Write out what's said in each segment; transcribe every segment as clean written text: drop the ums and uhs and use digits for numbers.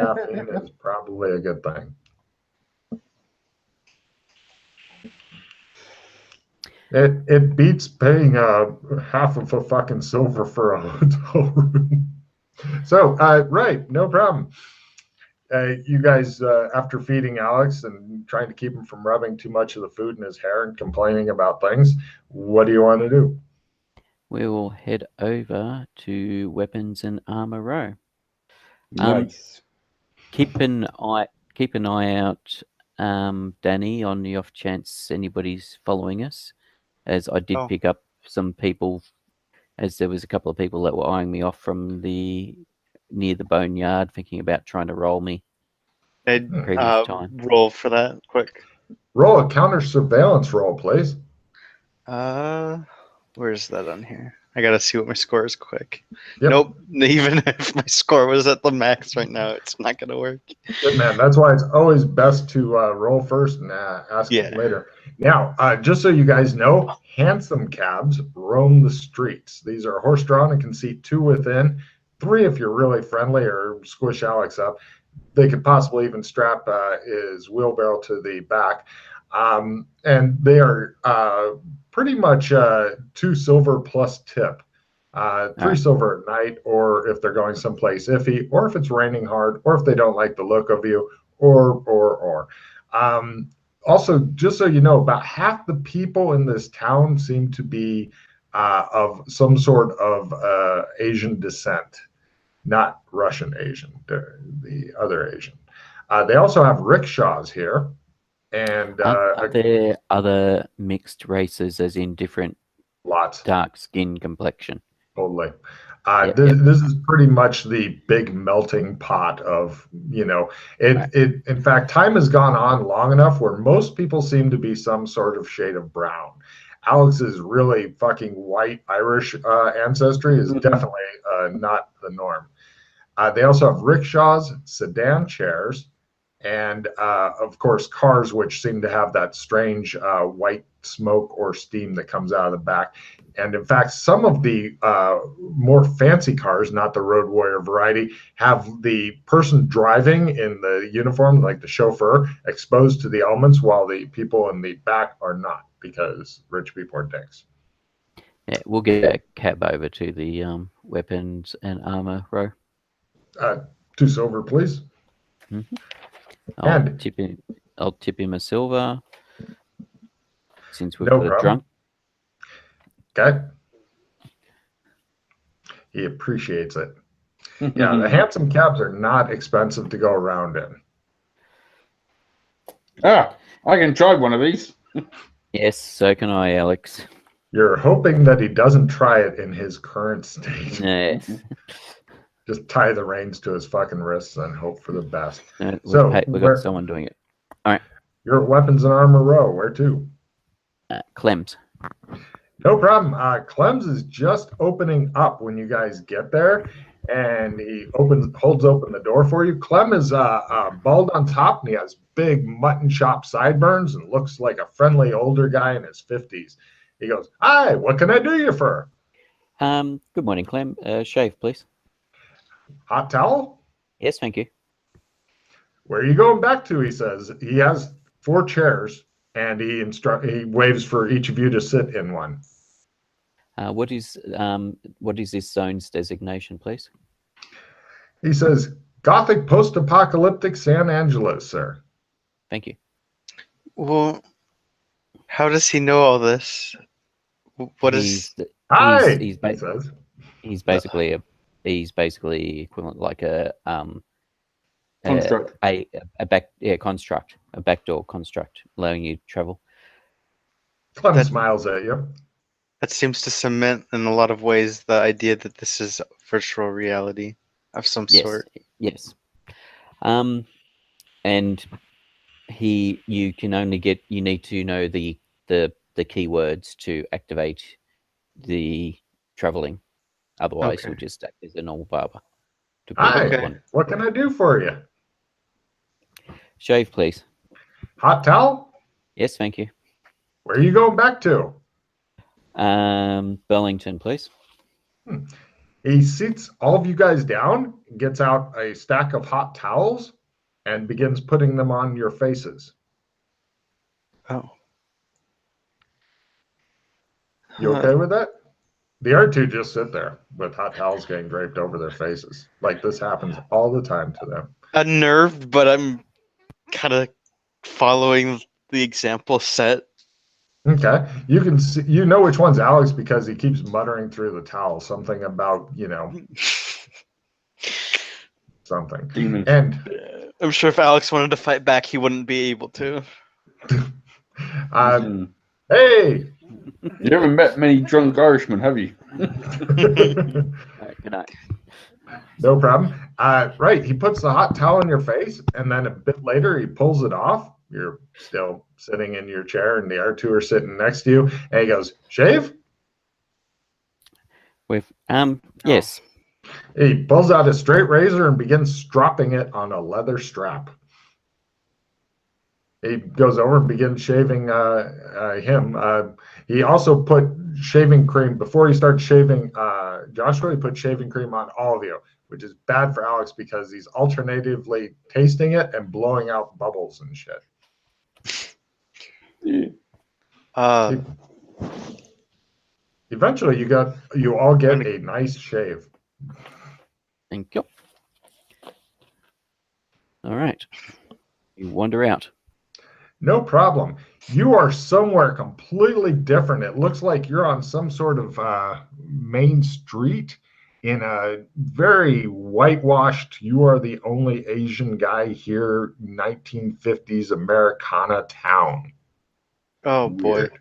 caffeine is probably a good thing. It beats paying half of a fucking silver for a hotel room. So, right, no problem. You guys, after feeding Alex and trying to keep him from rubbing too much of the food in his hair and complaining about things, what do you want to do? We will head over to Weapons and Armor Row. Nice. Keep an eye out, Danny, on the off chance anybody's following us, as I did pick up some people, as there was a couple of people that were eyeing me off from near the boneyard, thinking about trying to roll me. I'd roll for that quick. Roll a counter surveillance roll, please. Where's that on here? I gotta see what my score is quick. Yep. Nope. Even if my score was at the max right now, it's not gonna work. Good man. That's why it's always best to roll first and ask later. Now, just so you guys know, hansom cabs roam the streets. These are horse-drawn and can seat 2 within, 3 if you're really friendly or squish Alex up. They could possibly even strap his wheelbarrow to the back. And they are pretty much 2 silver plus tip. 3 silver at night, or if they're going someplace iffy, or if it's raining hard, or if they don't like the look of you, or. Also, just so you know, about half the people in this town seem to be of some sort of Asian descent, not Russian Asian, the other Asian. They also have rickshaws here. And are there other mixed races, as in different dark skin complexion? Totally. This is pretty much the big melting pot of, in fact, time has gone on long enough where most people seem to be some sort of shade of brown. Alex's really fucking white Irish ancestry is definitely not the norm. They also have rickshaws, sedan chairs, and of course cars which seem to have that strange white smoke or steam that comes out of the back. And in fact, some of the more fancy cars, not the Road Warrior variety, have the person driving in the uniform, like the chauffeur, exposed to the elements, while the people in the back are not, because rich people are dicks. Yeah, we'll get a cab over to the Weapons and Armor Row. 2 silver, please. Mm-hmm. I'll tip him a silver, since we've got a drunk. Okay. He appreciates it. Yeah, the hansom cabs are not expensive to go around in. I can try one of these. Yes, so can I, Alex. You're hoping that he doesn't try it in his current state. Yes. Just tie the reins to his fucking wrists and hope for the best. We've got someone doing it. All right. You're at Weapons and Armor Row. Where to? Clem's. No problem. Clem's is just opening up when you guys get there, and he holds open the door for you. Clem is bald on top, and he has big mutton chop sideburns and looks like a friendly older guy in his 50s. He goes, "Hi, what can I do you for?" Good morning, Clem. Shave, please. Hot towel? Yes, thank you. Where are you going back to? He says. He has 4 chairs, and he waves for each of you to sit in one. What is this zone's designation, please? He says, Gothic post-apocalyptic San Angelo, sir. Thank you. Well, how does he know all this? What is? Hi. He's basically equivalent, like a construct, a backdoor construct, allowing you to travel. Clem smiles at you. That seems to cement in a lot of ways the idea that this is virtual reality of some sort. Yes. And you need to know the keywords to activate the traveling. Otherwise, you'll just act as a normal barber. Hi, what can I do for you? Shave, please. Hot towel? Yes, thank you. Where are you going back to? Burlington, please. He sits all of you guys down, gets out a stack of hot towels, and begins putting them on your faces. Oh. You okay with that? The R2 just sit there with hot towels getting draped over their faces. Like this happens all the time to them. Unnerved, but I'm kind of following the example set. Okay. You can see, you know which one's Alex because he keeps muttering through the towel something about, something. Demons. And I'm sure if Alex wanted to fight back, he wouldn't be able to. Hey! You haven't met many drunk Irishmen, have you? Good night. No problem. Right. He puts the hot towel in your face, and then a bit later he pulls it off. You're still sitting in your chair, and the R2 are sitting next to you, and he goes, "Shave?" With yes. He pulls out a straight razor and begins stropping it on a leather strap. He goes over and begins shaving him. He also put shaving cream before he starts shaving Joshua. He put shaving cream on all of you, which is bad for Alex because he's alternatively tasting it and blowing out bubbles and shit. Eventually, you all get a nice shave. Thank you. All right. You wander out. No problem. You are somewhere completely different. It looks like you're on some sort of main street in a very whitewashed, you are the only Asian guy here, 1950s Americana town. Oh, boy. Weird.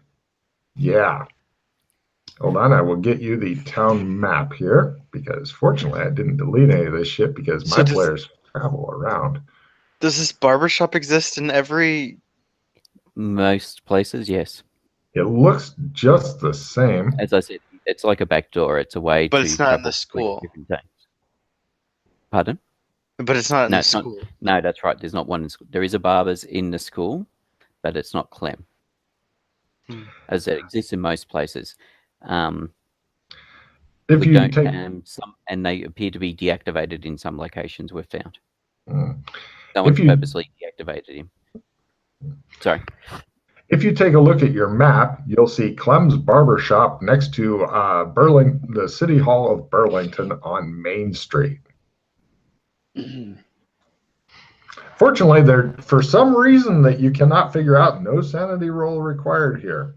Yeah. Hold on, I will get you the town map here because fortunately I didn't delete any of this shit because my players travel around. Does this barbershop exist in every... Most places, yes. It looks just the same. As I said, it's like a back door. It's a way to... But it's not in the school. Pardon? But it's not in the school. No, that's right. There's not one in school. There is a barber's in the school, but it's not Clem. As it exists in most places. If you take and they appear to be deactivated in some locations we've found. No one's purposely deactivated him. Sorry. If you take a look at your map, you'll see Clem's Barbershop next to the City Hall of Burlington on Main Street. Fortunately, for some reason that you cannot figure out, no sanity roll required here.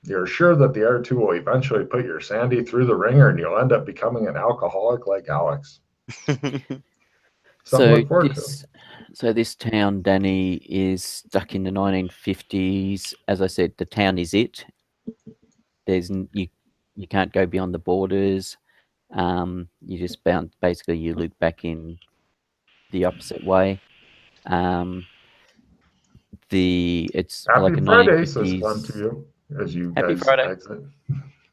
You're sure that the R2 will eventually put your sanity through the ringer and you'll end up becoming an alcoholic like Alex. So this town, Danny, is stuck in the 1950s. As I said, the town is it. You can't go beyond the borders. You just basically you loop back in the opposite way. It's Happy like a Friday 1950s. says Clem to you as you Happy guys Friday. exit.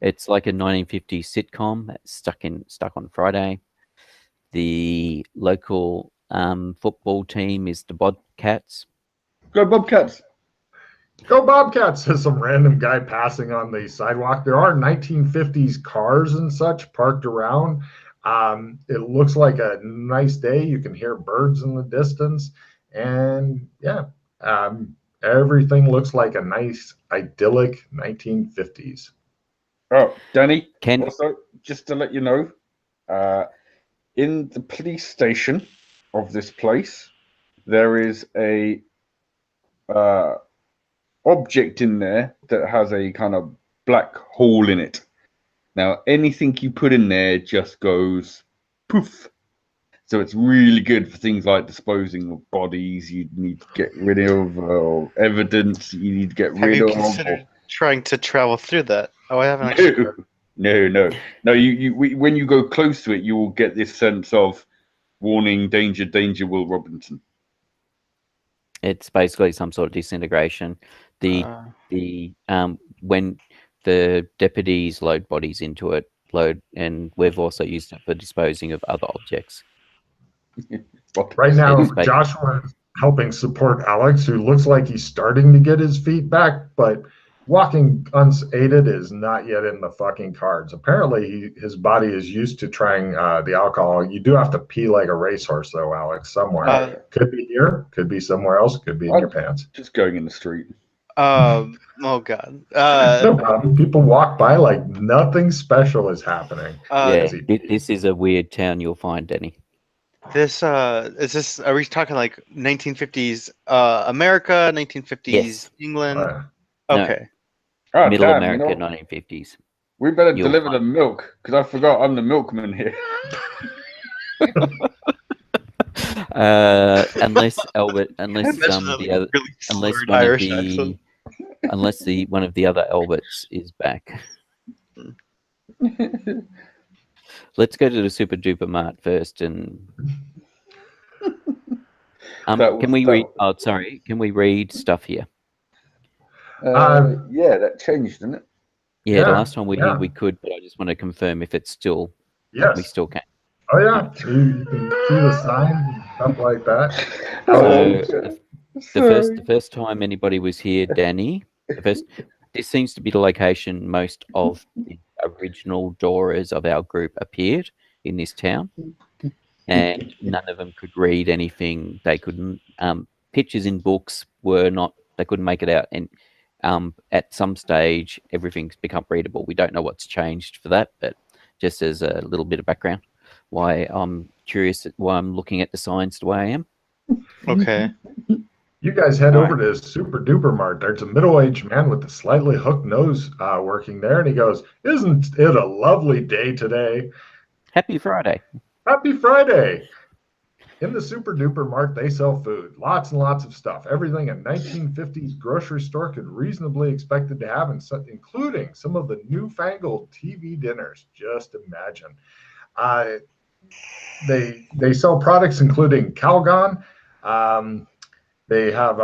It's like a 1950s sitcom that's stuck on Friday. The local football team is the Bobcats. Go Bobcats! Go Bobcats, says some random guy passing on the sidewalk. There are 1950s cars and such parked around. It looks like a nice day. You can hear birds in the distance. And yeah, everything looks like a nice, idyllic 1950s. Oh, Danny, also, just to let you know, in the police station of this place, there is a object in there that has a kind of black hole in it. Now, anything you put in there just goes poof. So it's really good for things like disposing of bodies you need to get rid of, or evidence you need to get rid of. Have you considered trying to travel through that? Oh, I haven't actually. No. When you go close to it, you will get this sense of warning, danger, danger, Will Robinson. It's basically some sort of disintegration. When the deputies load bodies into it, and we've also used it for disposing of other objects. Right now, Joshua is helping support Alex, who looks like he's starting to get his feet back, but walking unaided is not yet in the fucking cards. Apparently, his body is used to trying the alcohol. You do have to pee like a racehorse, though, Alex, somewhere. Could be here, could be somewhere else, could be in your pants. Just going in the street. Oh God. No problem. People walk by like nothing special is happening. This is a weird town you'll find, Danny. This is this. Are we talking like 1950s America, 1950s England? Okay. No. Middle America, 1950s. We better deliver the milk because I forgot I'm the milkman here. Unless Albert, unless one of the other Alberts is back. Let's go to the Super Duper Mart first, and can we read? Oh, sorry, can we read stuff here? Yeah, that changed, didn't it? Yeah, the last time we could, but I just want to confirm if it's still. Yes, we still can. Oh yeah, you can see the sign and stuff like that. So the first time anybody was here, Danny. This seems to be the location most of the original Doras of our group appeared in this town, and none of them could read anything. They couldn't. Pictures in books were not. They couldn't make it out, and at some stage, everything's become readable. We don't know what's changed for that, but just as a little bit of background, why I'm curious why I'm looking at the signs the way I am. Okay. You guys head over to Super Duper Mart. There's a middle-aged man with a slightly hooked nose working there, and he goes, "Isn't it a lovely day today? Happy Friday." Happy Friday. In the Super Duper Mart, they sell food. Lots and lots of stuff. Everything a 1950s grocery store could reasonably expected to have, including some of the newfangled TV dinners. Just imagine. They sell products including Calgon. They have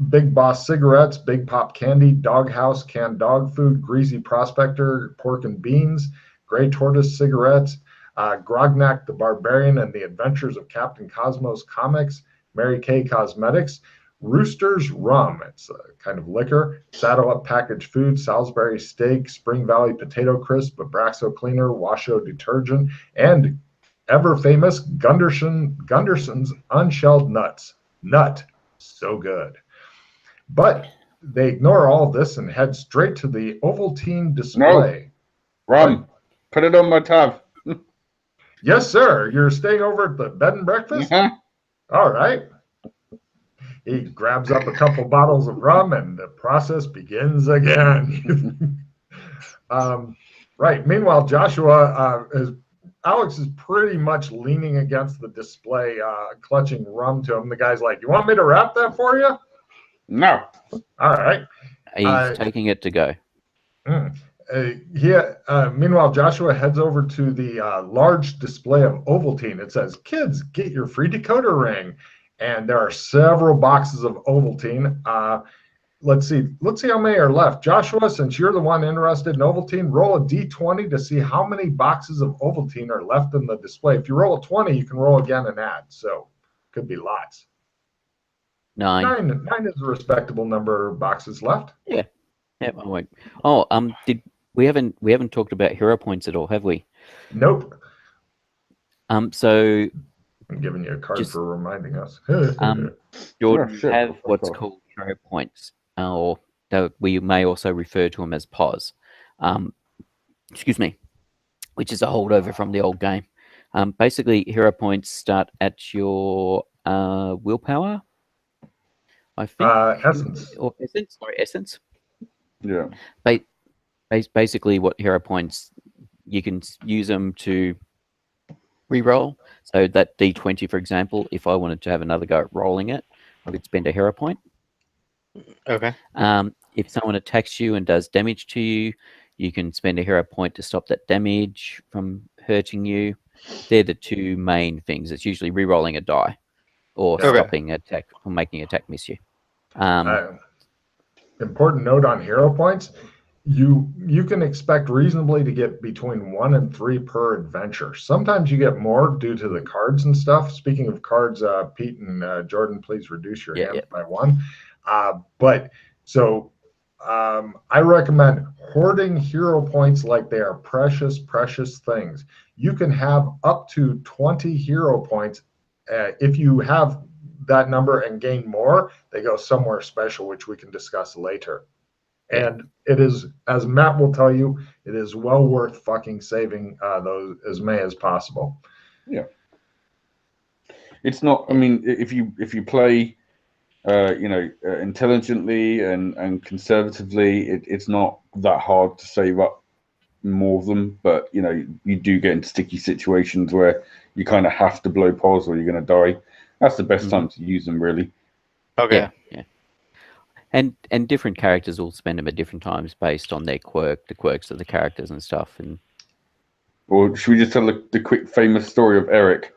Big Boss cigarettes, Big Pop candy, Doghouse canned dog food, Greasy Prospector, pork and beans, Gray Tortoise cigarettes, Grognak the Barbarian and the Adventures of Captain Cosmos comics, Mary Kay Cosmetics, Rooster's Rum, it's a kind of liquor, Saddle Up packaged food, Salisbury steak, Spring Valley potato crisp, Abraxo cleaner, Washo detergent, and ever famous Gunderson's unshelled nuts. Nut. So good. But they ignore all this and head straight to the Ovaltine display. No. Rum. Put it on my tab. Yes, sir. You're staying over at the bed and breakfast? All right. He grabs up a couple bottles of rum and the process begins again. Right. Meanwhile, Alex is pretty much leaning against the display, clutching rum to him. The guy's like, "You want me to wrap that for you?" No. All right. He's taking it to go. Meanwhile, Joshua heads over to the large display of Ovaltine. It says, "Kids, get your free decoder ring." And there are several boxes of Ovaltine. Let's see how many are left. Joshua, since you're the one interested in Ovaltine, roll a D20 to see how many boxes of Ovaltine are left in the display. If you roll a 20, you can roll again and add. So could be lots. 9. 9 is a respectable number of boxes left. Yeah. I won't. Oh, we haven't talked about hero points at all, have we? Nope. So I'm giving you a card for reminding us. Jordan, have what's called hero points, or we may also refer to them as POS. Excuse me, which is a holdover from the old game. Basically, hero points start at your willpower, I think. Essence. Or essence. Sorry, essence. Yeah. Basically, what hero points, you can use them to re-roll. So that D20, for example, if I wanted to have another go at rolling it, I could spend a hero point. Okay. If someone attacks you and does damage to you, you can spend a hero point to stop that damage from hurting you. They're the two main things. It's usually re-rolling a die or stopping attack or making attack miss you. Important note on hero points. You can expect reasonably to get between 1 and 3 per adventure. Sometimes you get more due to the cards and stuff. Speaking of cards, Pete and Jordan, please reduce your hand by 1. I recommend hoarding hero points like they are precious, precious things. You can have up to 20 hero points. If you have that number and gain more, they go somewhere special, which we can discuss later. And it is, as Matt will tell you, it is well worth fucking saving those as many as possible. Yeah. It's not, I mean, if you play intelligently and conservatively, it's not that hard to save up more of them, but you do get into sticky situations where you kind of have to blow pause or you're going to die. That's the best time to use them, really. Okay. Yeah. And different characters will spend them at different times based on their the quirks of the characters and stuff. And or should we just tell the quick famous story of Eric?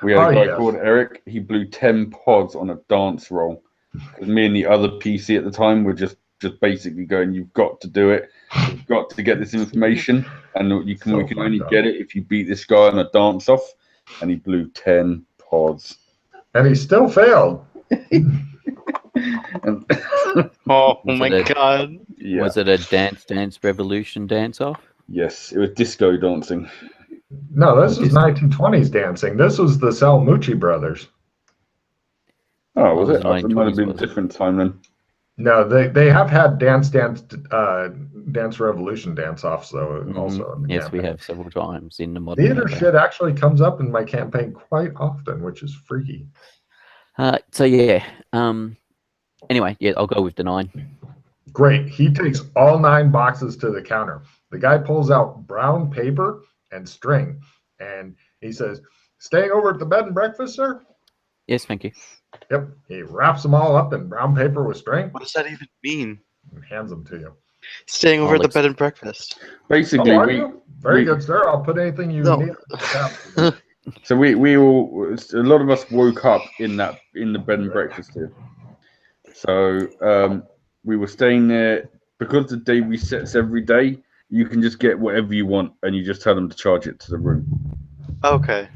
We had a guy called Eric. He blew 10 pods on a dance roll. Because me and the other PC at the time were just basically going, "You've got to do it. You've got to get this information, and we can only get it if you beat this guy on a dance off." And he blew 10 pods. And he still failed. Oh my god! Yeah. Was it a Dance Revolution dance off? Yes, it was disco dancing. No, this was 1920s dancing. This was the Salmucci brothers. Oh, was it? It might have been a different time then. No, they have had Dance Revolution dance offs though. Also, in the yes, campaign. we have several times in the modern. Theater shit actually comes up in my campaign quite often, which is freaky. So yeah. Anyway, yeah, I'll go with the 9. Great. He takes all 9 boxes to the counter. The guy pulls out brown paper and string, and he says, "Staying over at the bed and breakfast, sir?" Yes, thank you. Yep. He wraps them all up in brown paper with string. What does that even mean? And hands them to you. Staying over at the bed and breakfast. Basically, very good, sir. I'll put anything you need. So we all, a lot of us woke up in the bed and breakfast here. So we were staying there because the day resets every day. You can just get whatever you want, and you just tell them to charge it to the room. Okay.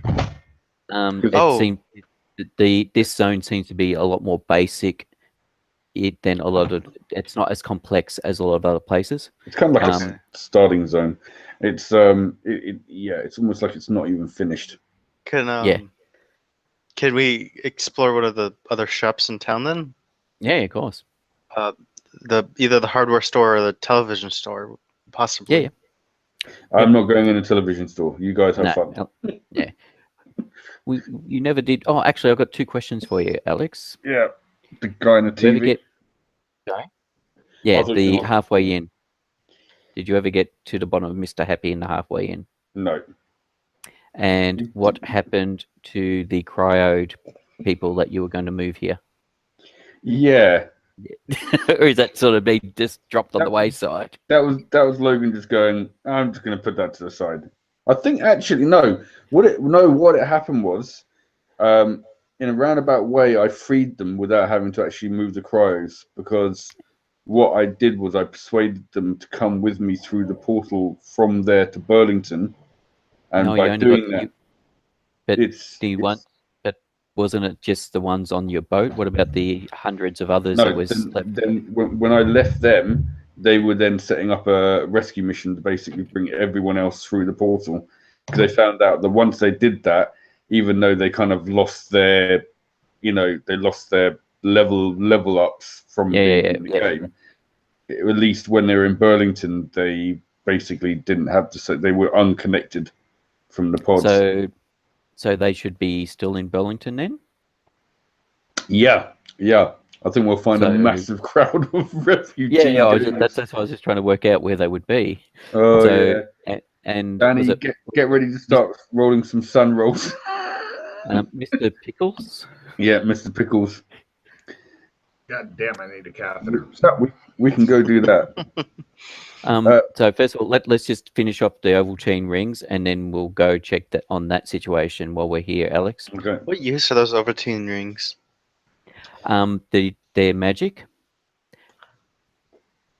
This zone seems to be a lot more basic. Than a lot of. It's not as complex as a lot of other places. It's kind of like a starting zone. It's it's almost like it's not even finished. Can we explore what are the other shops in town then? Yeah, of course. Either the hardware store or the television store, possibly. Yeah. I'm not going in a television store. You guys have fun. Yeah. You never did. Oh, actually, I've got 2 questions for you, Alex. Yeah. The guy in the TV. Sorry? Yeah, the halfway in. Did you ever get to the bottom of Mr. Happy in the halfway in? No. And what happened to the cryoed people that you were going to move here? Yeah. Or is that sort of being just dropped on the wayside? That was Logan just going, "I'm just going to put that to the side." I think actually no. What happened was, in a roundabout way, I freed them without having to actually move the cryos, because what I did was I persuaded them to come with me through the portal from there to Burlington, and by doing that, wasn't it just the ones on your boat? What about the hundreds of others? No, then when I left them, they were then setting up a rescue mission to basically bring everyone else through the portal, because they found out that once they did that, even though they kind of lost their, level ups from being in the game, at least when they were in Burlington, they basically didn't have to. They were unconnected from the pods. So they should be still in Burlington then? Yeah. I think we'll find a massive crowd of refugees. Yeah. That's what I was just trying to work out where they would be. Oh, yeah. And Danny, get ready to start rolling some sun rolls. Mr. Pickles? Yeah, Mr. Pickles. God damn, I need a catheter. We can go do that. So first of all, let's just finish off the oval chain rings, and then we'll go check on that situation while we're here, Alex. Okay. What use are those oval chain rings? They're magic.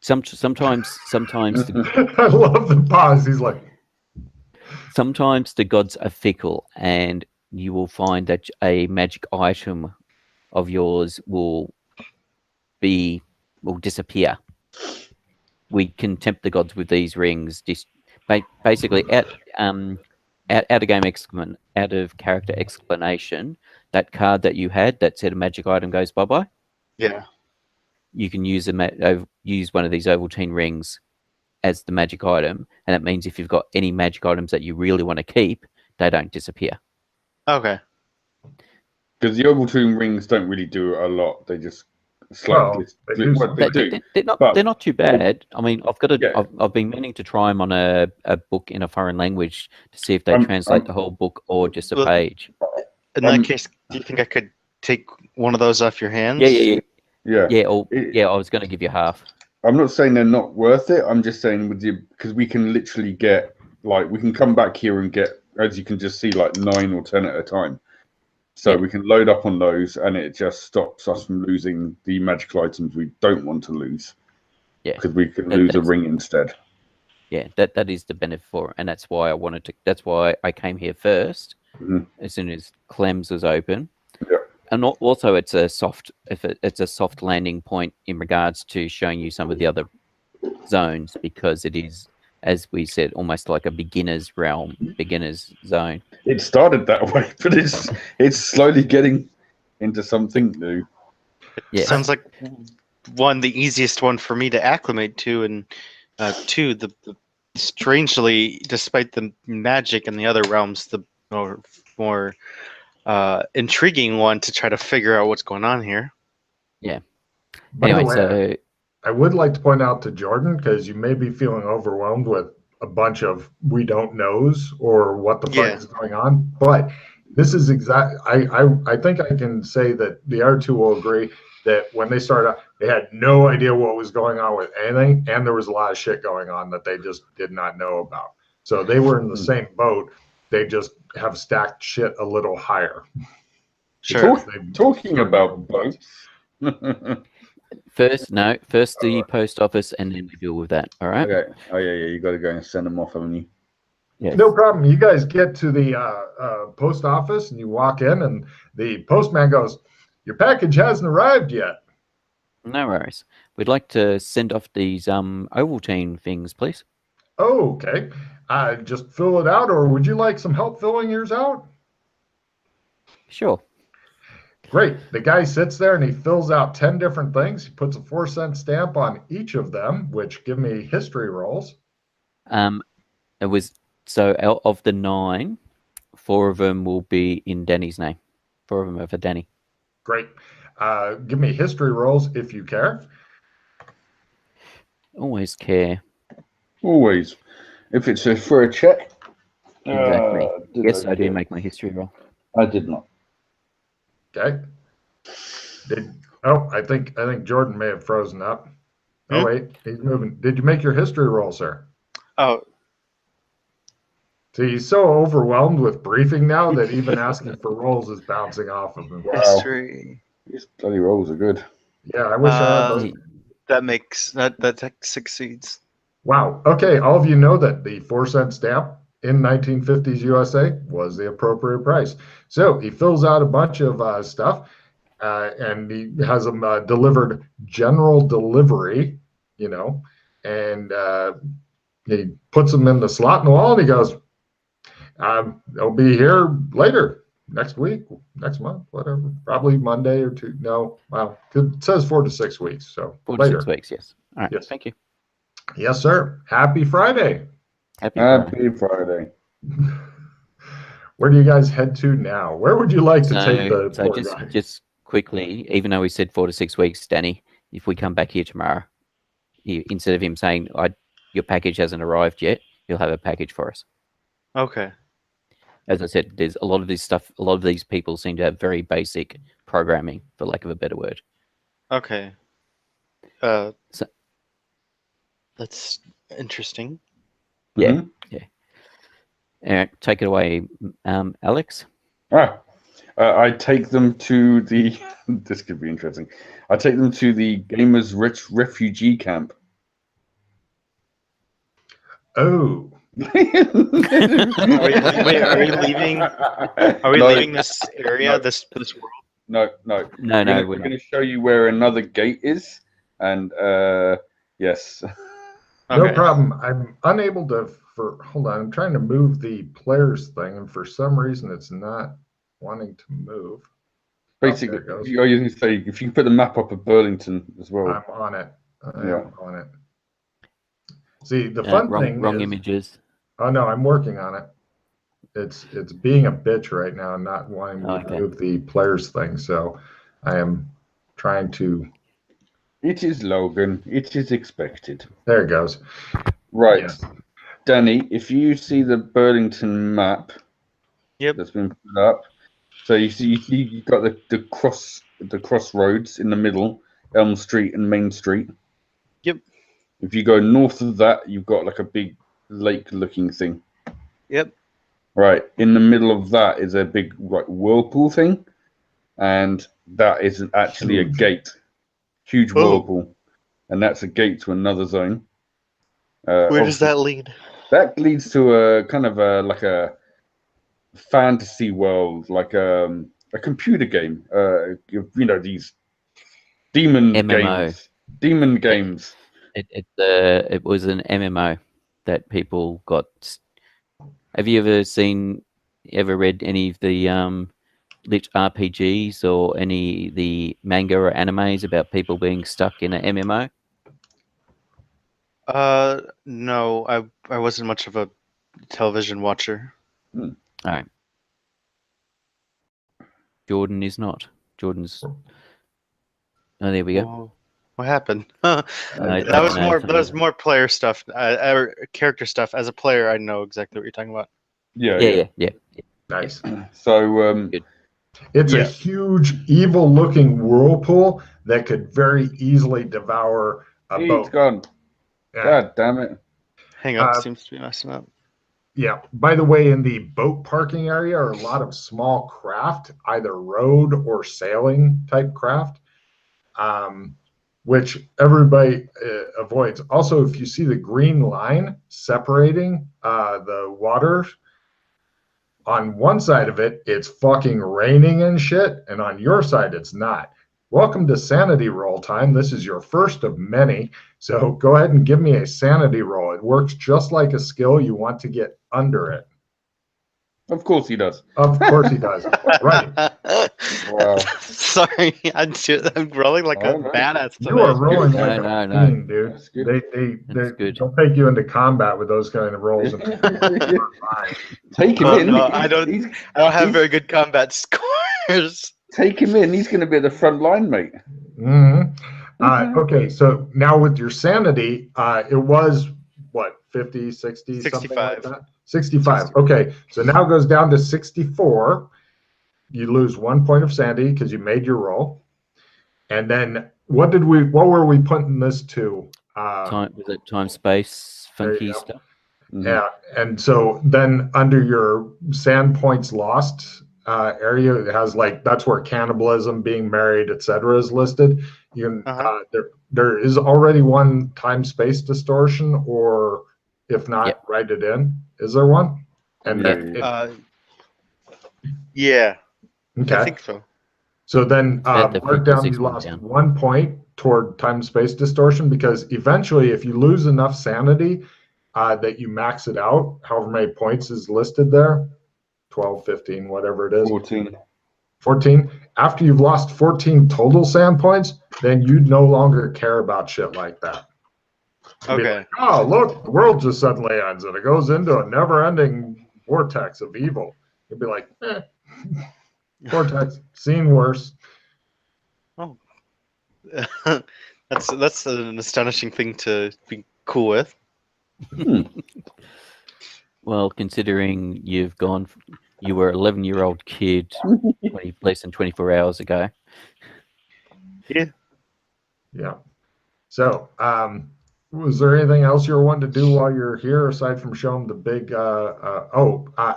Sometimes. I love the pause. He's like. Sometimes the gods are fickle, and you will find that a magic item of yours will disappear. we can tempt the gods with these rings. Basically, out of character explanation, that card that you had that said a magic item goes bye bye. Yeah. You can use use one of these Ovaltine rings as the magic item, and that means if you've got any magic items that you really want to keep, they don't disappear. Okay. Because the Ovaltine rings don't really do a lot. They just slightly. They're not too bad. I mean, I've been meaning to try them on a book in a foreign language to see if they translate the whole book or just a page. In that case, do you think I could take one of those off your hands? Yeah. I was going to give you half. I'm not saying they're not worth it. I'm just saying because we can literally get we can come back here and get, as you can just see, 9 or 10 at a time. So we can load up on those, and it just stops us from losing the magical items we don't want to lose. Yeah, because we can lose a ring instead. Yeah, that is the benefit for it, and that's why That's why I came here first, as soon as Clem's was open. Yeah. And also, it's a soft landing point in regards to showing you some of the other zones, because it is, as we said, almost like a beginner's realm, beginner's zone. It started that way, but it's slowly getting into something new. Yeah, sounds like the easiest one for me to acclimate to, and two, the strangely, despite the magic in the other realms, the more intriguing one to try to figure out what's going on here. Yeah. Anyway, I would like to point out to Jordan, because you may be feeling overwhelmed with a bunch of we don't knows or what the fuck is going on, but this is I think I can say that the other two will agree that when they started out, they had no idea what was going on with anything, and there was a lot of shit going on that they just did not know about. So they were in the same boat. They just have stacked shit a little higher. Sure. Talking about boats. First the post office, and then we deal with that. All right. Okay. Oh yeah. You got to go and send them off, haven't you? Yeah. No problem. You guys get to the post office, and you walk in, and the postman goes, "Your package hasn't arrived yet." No worries. We'd like to send off these Ovaltine things, please. Oh, okay. Just fill it out, or would you like some help filling yours out? Sure. Great. The guy sits there and he fills out 10 different things. He puts a 4-cent stamp on each of them, which give me history rolls. It was out of the 9, 4 of them will be in Danny's name. 4 of them are for Danny. Great. Give me history rolls if you care. Always care. Always. If it's for a check. Exactly. Yes, I do make my history roll. I did not. Okay. I think Jordan may have frozen up. Oh wait, he's moving. Did you make your history roll, sir? Oh. See, he's so overwhelmed with briefing now that even asking for rolls is bouncing off of him. Wow. History. These bloody rolls are good. Yeah, I wish I had those. That succeeds. Wow. Okay, all of you know that the 4-cent stamp in 1950s USA was the appropriate price. So he fills out a bunch of stuff, and he has them delivered general delivery, and he puts them in the slot in the wall, and he goes, they'll be here later, next week, next month, whatever, probably Monday or two. No, well, it says 4 to 6 weeks, so 4 later. to 6 weeks, yes. All right, yes. Thank you. Yes, sir. Happy Friday. Happy Friday. Where do you guys head to now? Where would you like to take the poor guy? Just quickly, even though we said 4 to 6 weeks, Danny, if we come back here tomorrow, instead of him saying, your package hasn't arrived yet, he'll have a package for us. Okay. As I said, there's a lot of this stuff, a lot of these people seem to have very basic programming, for lack of a better word. Okay. That's interesting. Yeah. Mm-hmm. Yeah. All right, take it away, Alex. I take them to the. This could be interesting. I take them to the Gamers Rich refugee camp. Oh. Wait, are we leaving? Are we leaving this area? This world? No. We're going to show you where another gate is, and yes. No problem. I'm unable to. Hold on. I'm trying to move the players thing, and for some reason, it's not wanting to move. Basically, you can say if you can put the map up of Burlington as well. I'm on it. I'm on it. See, the fun thing wrong is, images. Oh no, I'm working on it. It's being a bitch right now and not wanting me to move the players thing. So I am trying to. It is Logan. It is expected. There it goes. Right, Yes. Danny. If you see the Burlington map, that's been put up. So you got the crossroads in the middle, Elm Street and Main Street. Yep. If you go north of that, you've got like a big lake-looking thing. Yep. Right, in the middle of that is a big whirlpool thing, and that is actually a gate, huge whirlpool, and that's a gate to another zone. Where does that lead? That leads to a kind of like a fantasy world, like a computer game. These demon MMO. games. It was an MMO that people got. Have you ever read any of the lit RPGs or any of the manga or animes about people being stuck in an MMO? No, I wasn't much of a television watcher. All right. Jordan is not. Jordan's. Oh, there we go. Whoa. What happened? That was more player stuff, or character stuff. As a player, I know exactly what you're talking about. Yeah. Nice. So it's a huge, evil-looking whirlpool that could very easily devour a boat. It's gone. Yeah. God damn it! Hang up seems to be messing up. Yeah. By the way, in the boat parking area are a lot of small craft, either road or sailing type craft, which everybody avoids. Also, if you see the green line separating the water, on one side of it, it's fucking raining and shit, and on your side, it's not. Welcome to sanity roll time. This is your first of many. So go ahead and give me a sanity roll. It works just like a skill. You want to get under it. Of course he does. Of course he does. Right. Wow. Sorry, I'm rolling like a badass today. You are rolling No, like no, a no. fiend, dude. That's good. They don't take you into combat with those kind of rolls. Take him in. No, I don't have very good combat scores. Take him in. He's going to be at the front line, mate. Mm-hmm. Okay, so now with your sanity, it was what, 50, 60, 65. something like that? 65. Okay, so now it goes down to 64. You lose 1 point of sanity because you made your roll. And then what were we putting this to? Was it time, space, funky stuff? Yeah, and so then under your sand points lost area, it has that's where cannibalism, being married, etc. is listed. You can there is already one time space distortion, or if not, write it in. Is there one? And then yeah. Okay. I think so. So then mark down you lost 1 point toward time space distortion, because eventually if you lose enough sanity that you max it out, however many points is listed there, 12, 15, whatever it is. 14. After you've lost 14 total sand points, then you no longer care about shit like that. Okay. Like, oh, look, the world just suddenly ends and it goes into a never-ending vortex of evil. You'd be like, vortex, seen worse. Oh, that's an astonishing thing to be cool with. Well, considering you were an 11-year-old kid less than 24 hours ago. Yeah. So, was there anything else you were wanting to do while you're here aside from show them the big?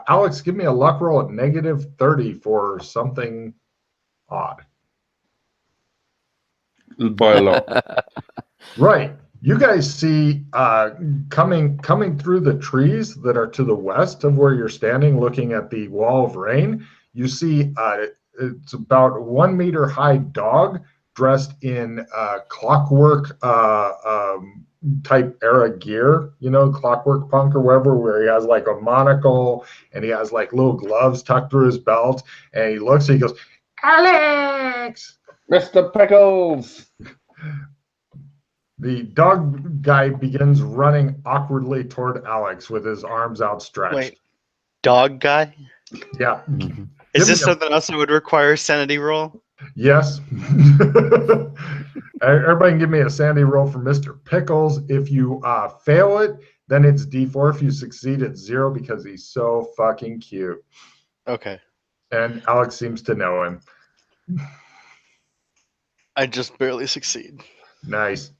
Alex, give me a luck roll at -30 for something odd. By a lot. Right. You guys see coming through the trees that are to the west of where you're standing, looking at the wall of rain. You see it's about a 1 meter high dog dressed in clockwork type era gear, you know, Clockwork Punk or whatever, where he has like a monocle and he has like little gloves tucked through his belt, and he looks and he goes, Alex! Mr. Pickles! The dog guy begins running awkwardly toward Alex with his arms outstretched. Wait, dog guy? Yeah. Mhm. Is this something else that would require a sanity roll? Yes. Everybody can give me a sanity roll for Mr. Pickles. If you fail it, then it's D4. If you succeed, it's 0 because he's so fucking cute. Okay. And Alex seems to know him. I just barely succeed. Nice.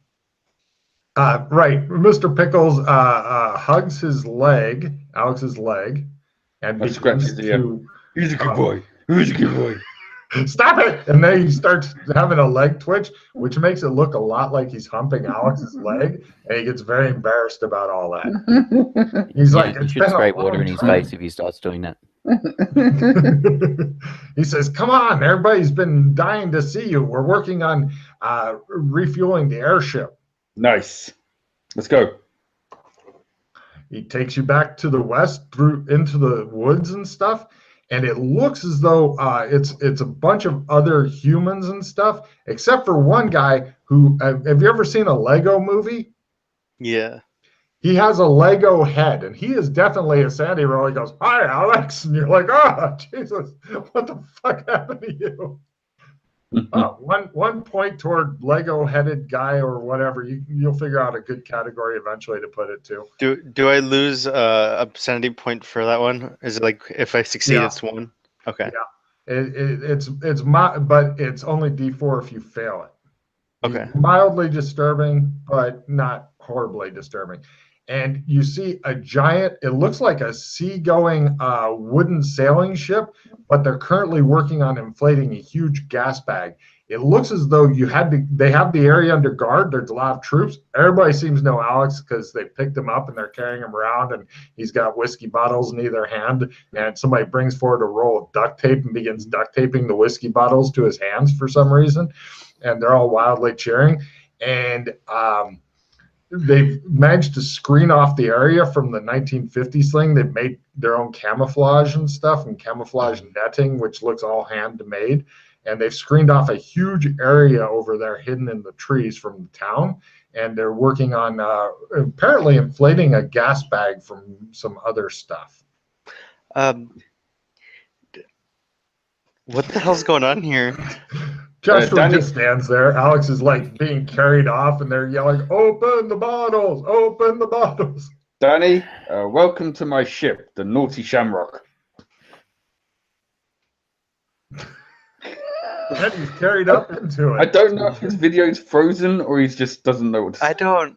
Right. Mr. Pickles hugs his leg, Alex's leg, and begins to... He's a good boy. He's a good boy. Stop it! And then he starts having a leg twitch, which makes it look a lot like he's humping Alex's leg, and he gets very embarrassed about all that. He's like, you should spray water in his face if he starts doing that. He says, come on, everybody's been dying to see you. We're working on refueling the airship. Nice. Let's go. He takes you back to the west through into the woods and stuff. And it looks as though it's a bunch of other humans and stuff, except for one guy who, have you ever seen a Lego movie? Yeah. He has a Lego head, and he is definitely a sanity roll. He goes, hi, Alex. And you're like, oh, Jesus, what the fuck happened to you? One point toward Lego-headed guy or whatever. You'll figure out a good category eventually to put it to. Do I lose a sanity point for that one? Is it like if I succeed, Yeah. it's 1? Okay. Yeah, but it's only D4 if you fail it. Okay. Mildly disturbing, but not horribly disturbing. And you see a giant, it looks like a seagoing wooden sailing ship, but they're currently working on inflating a huge gas bag. It looks as though they have the area under guard. There's a lot of troops. Everybody seems to know Alex because they picked him up and they're carrying him around, and he's got whiskey bottles in either hand. And somebody brings forward a roll of duct tape and begins duct taping the whiskey bottles to his hands for some reason. And they're all wildly cheering. And they've managed to screen off the area from the 1950s thing. They've made their own camouflage and stuff, and camouflage netting, which looks all handmade. And they've screened off a huge area over there hidden in the trees from the town. And they're working on apparently inflating a gas bag from some other stuff. What the hell's going on here? Joshua just stands there. Alex is like being carried off, and they're yelling, "Open the bottles! Open the bottles!" Danny, welcome to my ship, the Naughty Shamrock. And he's carried up into it. I don't know if his video's frozen or he just doesn't know what to say. I don't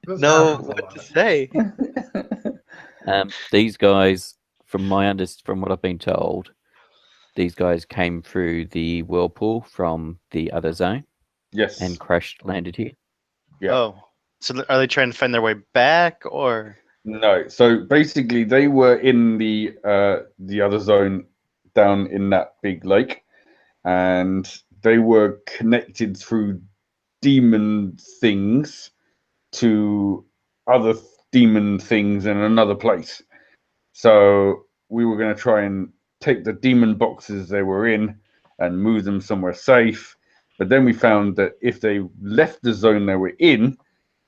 know what to say. These guys, from what I've been told, these guys came through the whirlpool from the other zone. Yes. And landed here. Yeah. Oh, so are they trying to find their way back, or? No. So basically, they were in the other zone down in that big lake, and they were connected through demon things to other demon things in another place. So we were going to try and take the demon boxes they were in and move them somewhere safe. But then we found that if they left the zone they were in,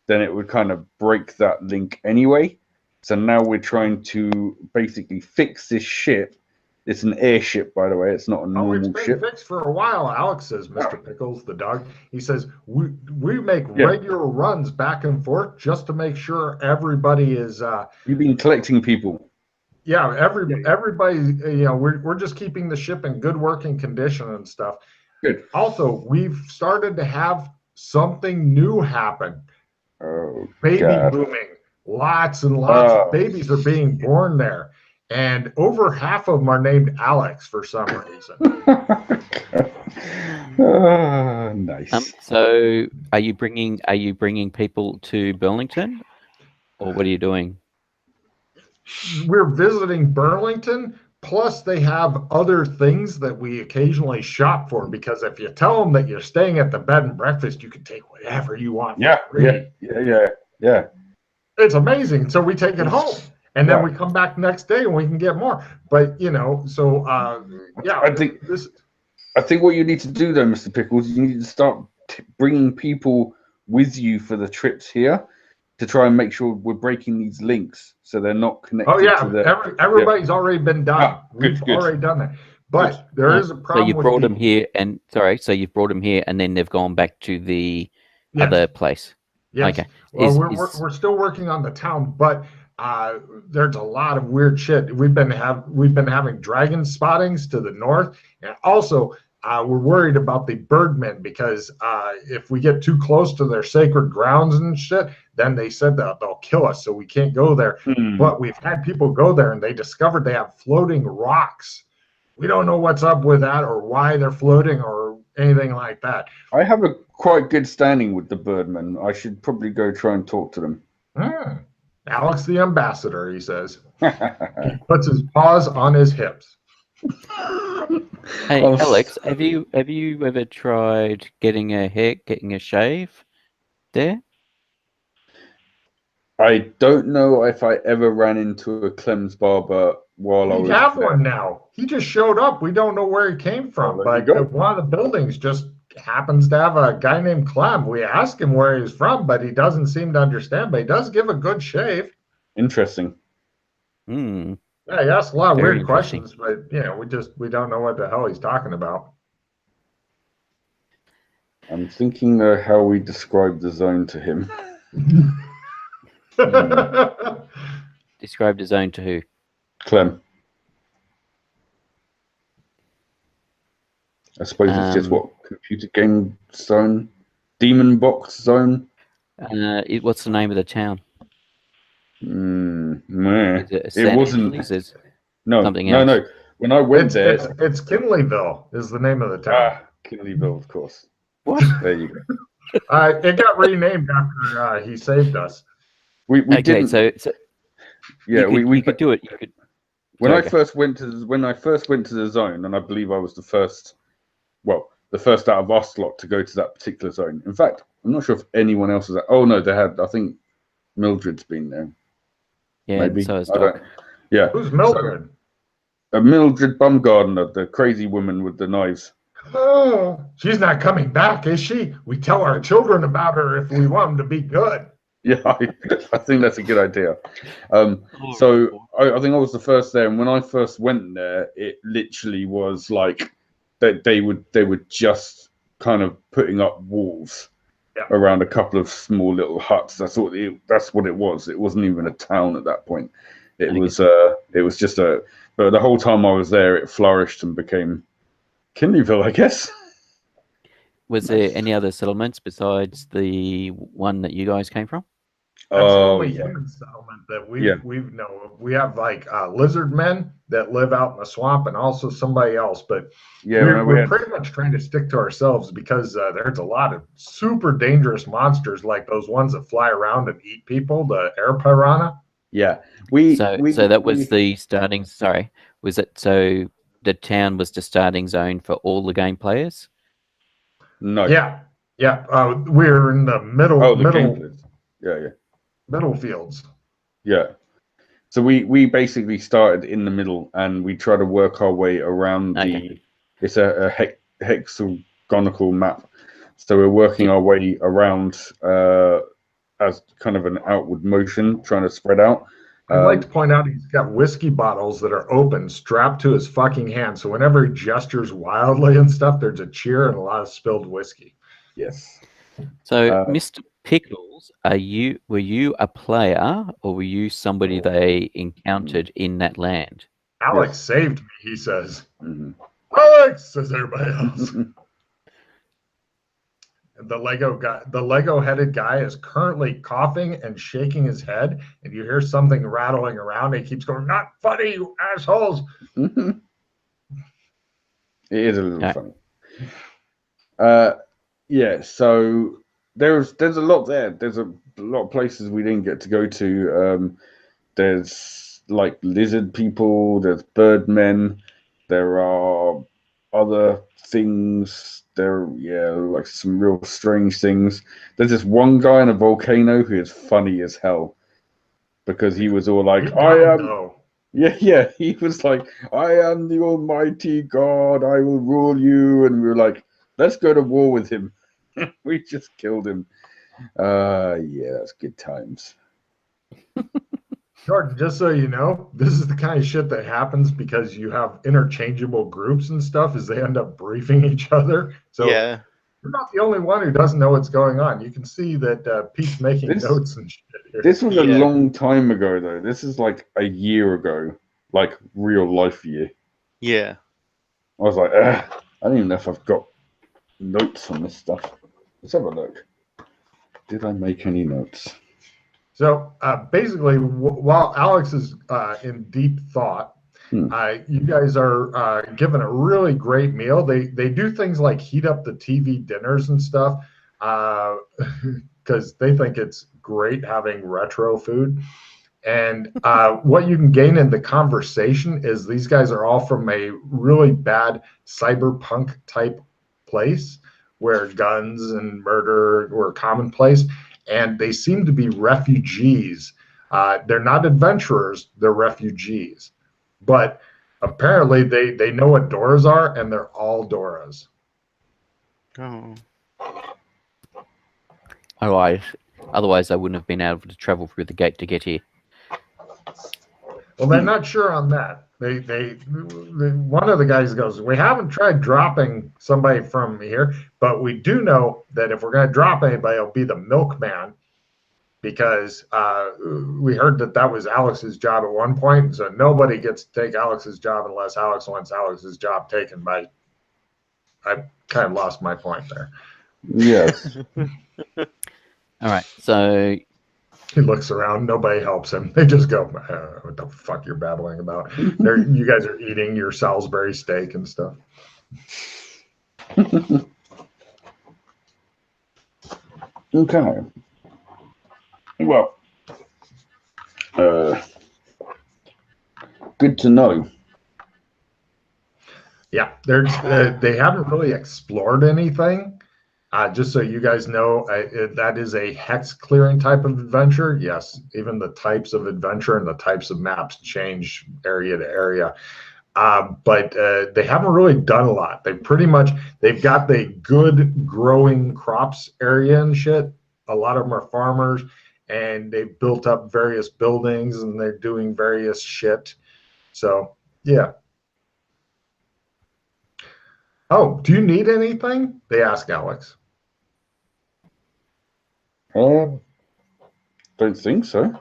then it would kind of break that link anyway. So now we're trying to basically fix this ship. It's an airship, by the way. It's not a normal ship. It's been fixed for a while, Alex says, Mr. Pickles, the dog. He says, we make regular runs back and forth just to make sure everybody is... You've been collecting people. Yeah, everybody, we're just keeping the ship in good working condition and stuff. Good. Also, we've started to have something new happen. Oh, baby God. booming. Lots and lots of babies are being born there. And over half of them are named Alex for some reason. Nice. So are you bringing people to Burlington, or what are you doing? We're visiting Burlington, Plus, they have other things that we occasionally shop for, because if you tell them that you're staying at the bed and breakfast, you can take whatever you want for free. Yeah. It's amazing. So we take it home, and then we come back next day and we can get more. But so yeah, I think what you need to do though, Mr. Pickles, you need to start bringing people with you for the trips here to try and make sure we're breaking these links so they're not connected. Oh yeah, to the, everybody's already been done. We've already done that. But there is a problem. So you brought them here, and so you've brought them here, and then they've gone back to the other place. Yes. Okay. Well, we're still working on the town, but there's a lot of weird shit. We've been having dragon spottings to the north, and also we're worried about the birdmen, because if we get too close to their sacred grounds and shit, then they said that they'll kill us, so we can't go there. But we've had people go there, and they discovered they have floating rocks. We don't know what's up with that, or why they're floating, or anything like that. I have a quite good standing with the birdmen. I should probably go try and talk to them. Alex the ambassador, he says. He puts his paws on his hips. Hey, Alex, have you ever tried getting a shave there? I don't know if I ever ran into a Clem's barber while I was. We have one now. He just showed up. We don't know where he came from, but one of the buildings just happens to have a guy named Clem. We asked him where he's from, but he doesn't seem to understand. But he does give a good shave. Interesting. Yeah, he asks a lot of weird questions, but we don't know what the hell he's talking about. I'm thinking how we describe the zone to him. Describe the zone to who? Clem. I suppose it's just computer game zone, demon box zone. What's the name of the town? It wasn't. No. Something else. No. When I went there, it's Kinleyville is the name of the town. Kinleyville, of course. What? There you go. It got renamed after he saved us. We didn't. So yeah, we could do it. You could. When I first went to the zone, and I believe I was the first out of us lot to go to that particular zone. In fact, I'm not sure if anyone else was there. Oh no, they had. I think Mildred's been there. Yeah, maybe. So is Doc. Yeah. Who's Mildred? Mildred Bumgarner, the crazy woman with the knives. Oh, she's not coming back, is she? We tell our children about her if we want them to be good. Yeah, I think that's a good idea. So I think I was the first there, and when I first went there, it literally was like they were just kind of putting up walls around a couple of small little huts. That's what it was. It wasn't even a town at that point. It was just but the whole time I was there, it flourished and became Kinleyville, I guess. Was there any other settlements besides the one that you guys came from? That's the only human settlement that we know of. We have like lizard men that live out in the swamp, and also somebody else. But we're pretty much trying to stick to ourselves, because there's a lot of super dangerous monsters, like those ones that fly around and eat people, the air piranha. Yeah, so that was the starting. Sorry, was it so? The town was the starting zone for all the game players? No. Yeah. We're in the middle. Middle fields. Yeah. So we basically started in the middle, and we try to work our way around it's a hexagonal map. So we're working our way around as kind of an outward motion, trying to spread out. I'd like to point out he's got whiskey bottles that are open, strapped to his fucking hand. So whenever he gestures wildly and stuff, there's a cheer and a lot of spilled whiskey. Yes. So, Mr. Pickles, were you a player, or were you somebody they encountered in that land? Alex saved me, he says. Alex, says everybody else. The Lego-headed guy is currently coughing and shaking his head, and you hear something rattling around. He keeps going, "Not funny, you assholes!" It is a little funny. So there's a lot there. There's a lot of places we didn't get to go to. There's like lizard people. There's birdmen. There are other things. Like some real strange things. There's this one guy in a volcano who is funny as hell because he was all like, "I am." Yeah. He was like, "I am the Almighty God. I will rule you." And we were like, "Let's go to war with him." We just killed him. Yeah, that's good times. Jordan, just so you know, this is the kind of shit that happens because you have interchangeable groups and stuff is they end up briefing each other. So yeah. you're not the only one who doesn't know what's going on. You can see that Pete's making notes and shit here. This was a long time ago, though. This is like a year ago, like real life year. Yeah. I was like, I don't even know if I've got notes on this stuff. Let's have a look. Did I make any notes? So basically, while Alex is in deep thought, you guys are given a really great meal. They do things like heat up the TV dinners and stuff because they think it's great having retro food. And what you can gain in the conversation is these guys are all from a really bad cyberpunk type place where guns and murder were commonplace. And they seem to be refugees. They're not adventurers, they're refugees. But apparently they know what Doras are, and they're all Doras. Oh. Otherwise, I wouldn't have been able to travel through the gate to get here. Well, they're not sure on that. One of the guys goes, "We haven't tried dropping somebody from here, but we do know that if we're going to drop anybody, it'll be the milkman, because we heard that was Alex's job at one point. So nobody gets to take Alex's job unless Alex wants Alex's job taken by." I kind of lost my point there. Yes. All right, so he looks around. Nobody helps him. They just go, "What the fuck you're babbling about?" You guys are eating your Salisbury steak and stuff. Okay. Well, good to know. Yeah, they haven't really explored anything. Just so you guys know, that is a hex clearing type of adventure. Yes, even the types of adventure and the types of maps change area to area. But they haven't really done a lot. They've got the good growing crops area and shit. A lot of them are farmers, and they've built up various buildings, and they're doing various shit. So, yeah. "Oh, do you need anything?" they ask Alex. Don't think so.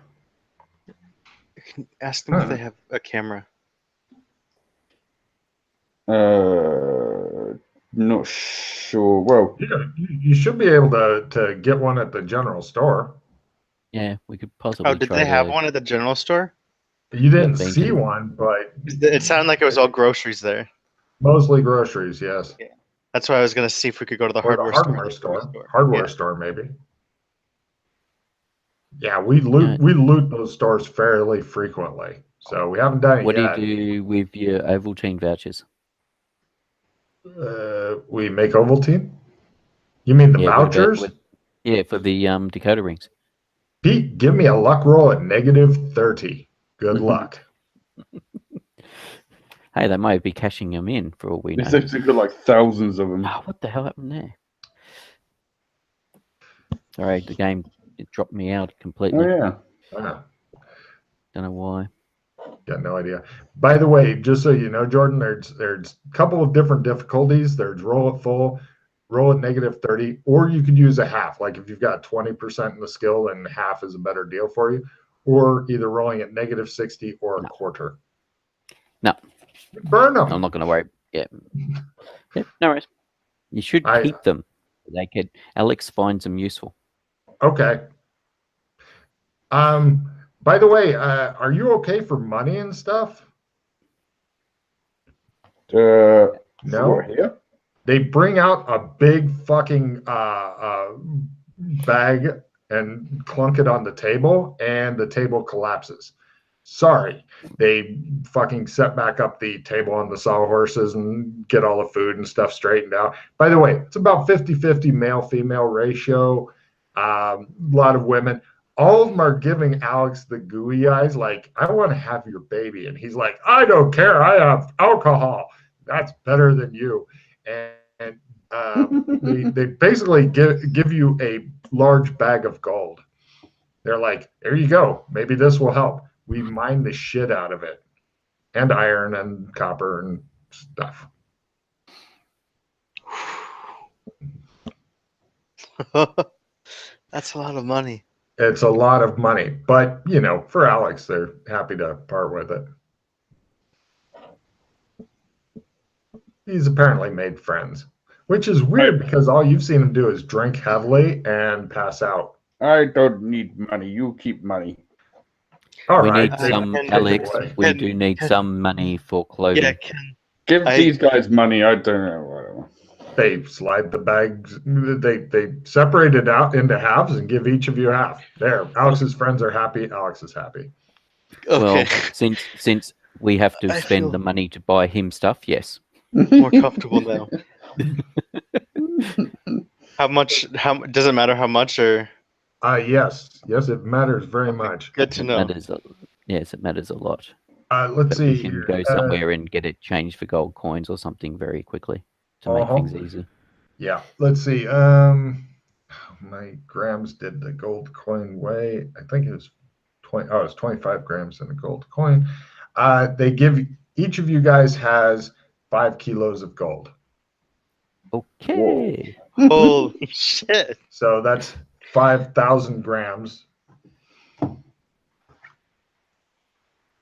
Ask them if they have a camera. Not sure. Well, Yeah, you should be able to get one at the general store. yeah, we could possibly. Oh, did they have one at the general store? You didn't see one, but it sounded like it was all groceries there. Mostly groceries, yes. Yeah. That's why I was going to see if we could go to the hardware store. Hardware store, maybe. Yeah, we loot those stores fairly frequently, so we haven't done it yet. What do you do with your Ovaltine vouchers? We make Ovaltine? You mean the vouchers? For the Dakota rings. Pete, give me a luck roll at -30. Good luck. Hey, they might be cashing them in for all we know. They've got like thousands of them. Oh, what the hell happened there? Sorry, the game dropped me out completely. Oh, yeah. Don't know why. Got no idea. By the way, just so you know, Jordan, there's a couple of different difficulties. There's roll it full, roll at -30, or you could use a half. Like if you've got 20% in the skill, then half is a better deal for you. Or either rolling at -60 or a quarter. No. Burn them. I'm not going to worry. Yeah. No worries. You should keep them. Alex finds them useful. Okay. By the way, are you okay for money and stuff? No. Yeah. They bring out a big fucking bag and clunk it on the table, and the table collapses. Sorry. They fucking set back up the table on the sawhorses and get all the food and stuff straightened out. By the way, it's about 50-50 male-female ratio. A lot of women. All of them are giving Alex the gooey eyes, like, I want to have your baby. And he's like, I don't care. I have alcohol. That's better than you. And they basically give you a large bag of gold. They're like, there you go. Maybe this will help. We mine the shit out of it. And iron and copper and stuff. That's a lot of money. It's a lot of money. But, you know, for Alex, they're happy to part with it. He's apparently made friends, which is weird because all you've seen him do is drink heavily and pass out. I don't need money. You keep money. All we right. need some, Alex. We do need some money for clothing. Yeah, Give these guys money. I don't know. They slide the bags. They separate it out into halves and give each of you half. There. Alex's friends are happy. Alex is happy. Well, okay. since we have to spend the money to buy him stuff, yes. More comfortable now. How much? How does it matter how much or? Yes, it matters very much. Good to know. Yes, it matters a lot. Let's see. We can go somewhere and get it changed for gold coins or something very quickly to make things easy. Yeah, let's see. My grams did the gold coin weigh. I think it was 20. Oh, it's 25 grams in a gold coin. They give each of you guys has 5 kilos of gold. Okay. Holy shit! So that's 5,000 grams.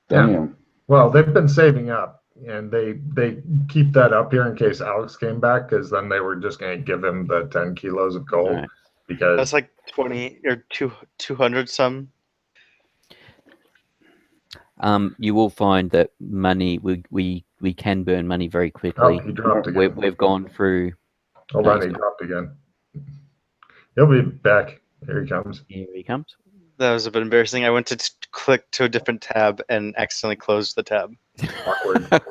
Damn. Yeah. Well, they've been saving up, and they keep that up here in case Alex came back, because then they were just going to give him the 10 kilos of gold. Right. Because That's like 20 or 200 some. You will find that money we can burn money very quickly. Oh, he dropped again. We've gone through. Hold on, he dropped again. He'll be back. Here he comes. Here he comes. That was a bit embarrassing. I went to click to a different tab and accidentally closed the tab. Awkward.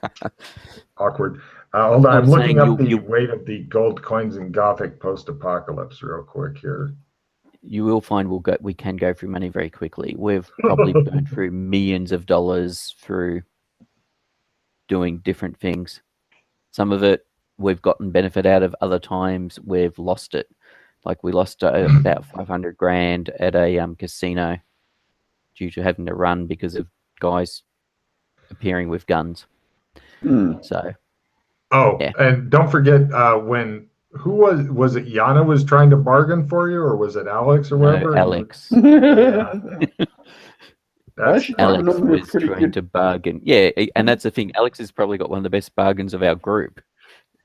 Awkward. Hold on, I'm looking up the weight of the gold coins in Gothic post-apocalypse real quick here. You will find we can go through money very quickly. We've probably burned through millions of dollars through doing different things. Some of it we've gotten benefit out of. Other times we've lost it. Like we lost about 500 grand at a casino due to having to run because of guys appearing with guns. So. Oh, yeah. And don't forget who was it Yana was trying to bargain for you, or was it Alex or whatever? No, Alex. Alex was trying to bargain. Yeah, and that's the thing. Alex has probably got one of the best bargains of our group.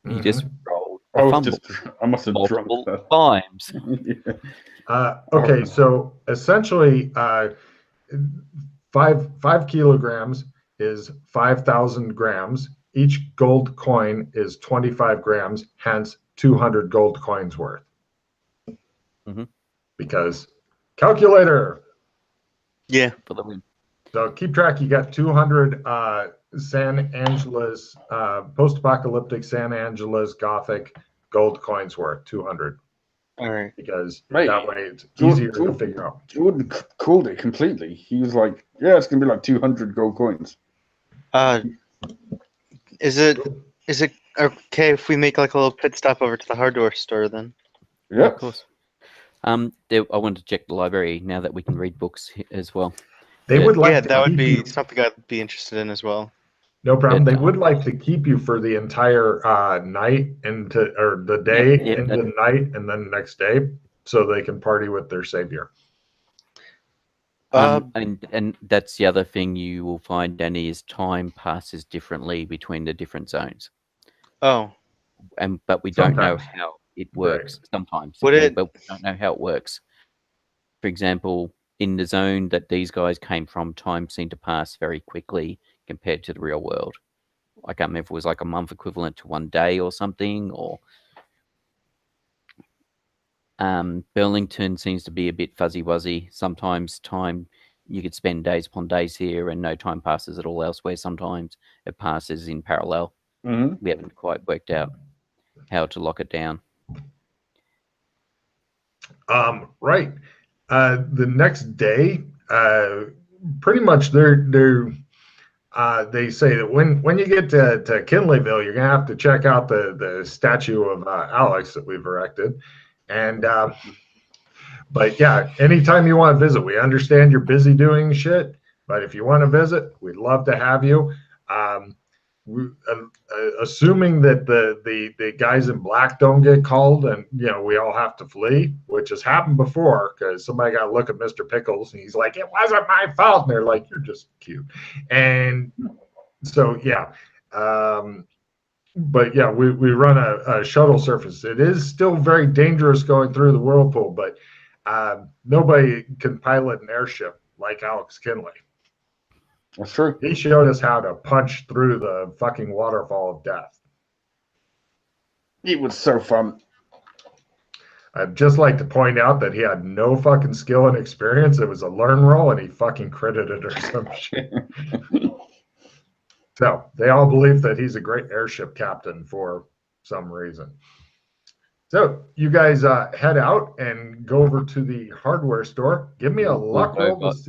He just rolled I must have drunk multiple that. times. Okay, so essentially 5 kilograms is 5,000 grams. Each gold coin is 25 grams, hence 200 gold coins worth. Because calculator. Yeah. For the win. So keep track. You got 200 San Angeles, post-apocalyptic San Angeles Gothic gold coins worth 200. All right. Because that way it's easier to figure out. Jordan called it completely. He was like, yeah, it's going to be like 200 gold coins. Is it okay if we make like a little pit stop over to the hardware store then? Yeah, of course. I wanted to check the library now that we can read books as well. They would like yeah, to that would keep be you. something I'd be interested in as well. No problem. They would like to keep you for the entire night or the day into the night and then the next day, so they can party with their savior. And that's the other thing you will find, Danny, is time passes differently between the different zones. Oh. But we don't know how it works. Right. Sometimes. But we don't know how it works. For example, in the zone that these guys came from, time seemed to pass very quickly compared to the real world. I can't remember if it was like a month equivalent to 1 day or something, or Burlington seems to be a bit fuzzy-wuzzy. Sometimes time you could spend days upon days here and no time passes at all elsewhere. Sometimes it passes in parallel. We haven't quite worked out how to lock it down. Right. The next day, pretty much they say that when you get to Kinleyville, you're gonna have to check out the statue of Alex that we've erected, and but yeah, anytime you want to visit, we understand you're busy doing shit, but if you want to visit, we'd love to have you. Assuming that the guys in black don't get called and we all have to flee, which has happened before because somebody got to look at Mr. Pickles and he's like, it wasn't my fault, and they're like, you're just cute. And so yeah, but yeah, we run a shuttle surface. It is still very dangerous going through the whirlpool, but nobody can pilot an airship like Alex Kinley. That's true. He showed us how to punch through the fucking waterfall of death. It was so fun. I'd just like to point out that he had no fucking skill and experience. It was a learn roll, and he fucking credited or some shit. So they all believe that he's a great airship captain for some reason. So you guys head out and go over to the hardware store. Give me a luck roll. I was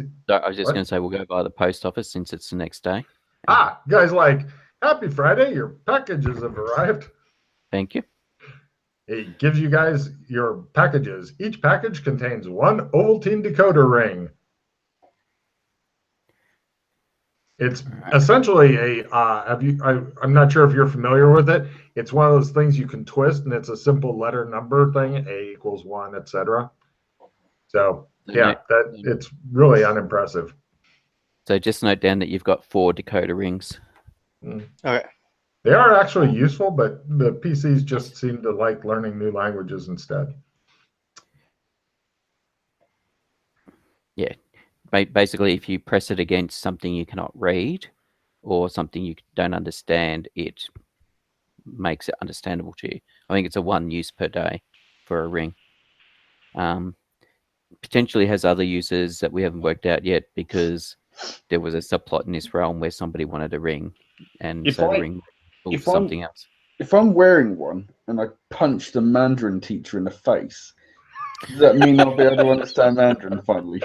just going to say we'll go by the post office since it's the next day. Guys, like, happy Friday. Your packages have arrived. Thank you. It gives you guys your packages. Each package contains one Ovaltine decoder ring. It's essentially I'm not sure if you're familiar with it. It's one of those things you can twist, and it's a simple letter number thing, A=1, etc. So yeah, it's really unimpressive. So just note down that you've got 4 decoder rings. Okay. They are actually useful, but the PCs just seem to like learning new languages instead. Yeah. Basically, if you press it against something you cannot read or something you don't understand, it makes it understandable to you. I think it's a 1 use per day for a ring. Potentially has other uses that we haven't worked out yet because there was a subplot in this realm where somebody wanted a ring, and the ring was something else. If I'm wearing one and I punch the Mandarin teacher in the face, does that mean I'll be able to understand Mandarin finally?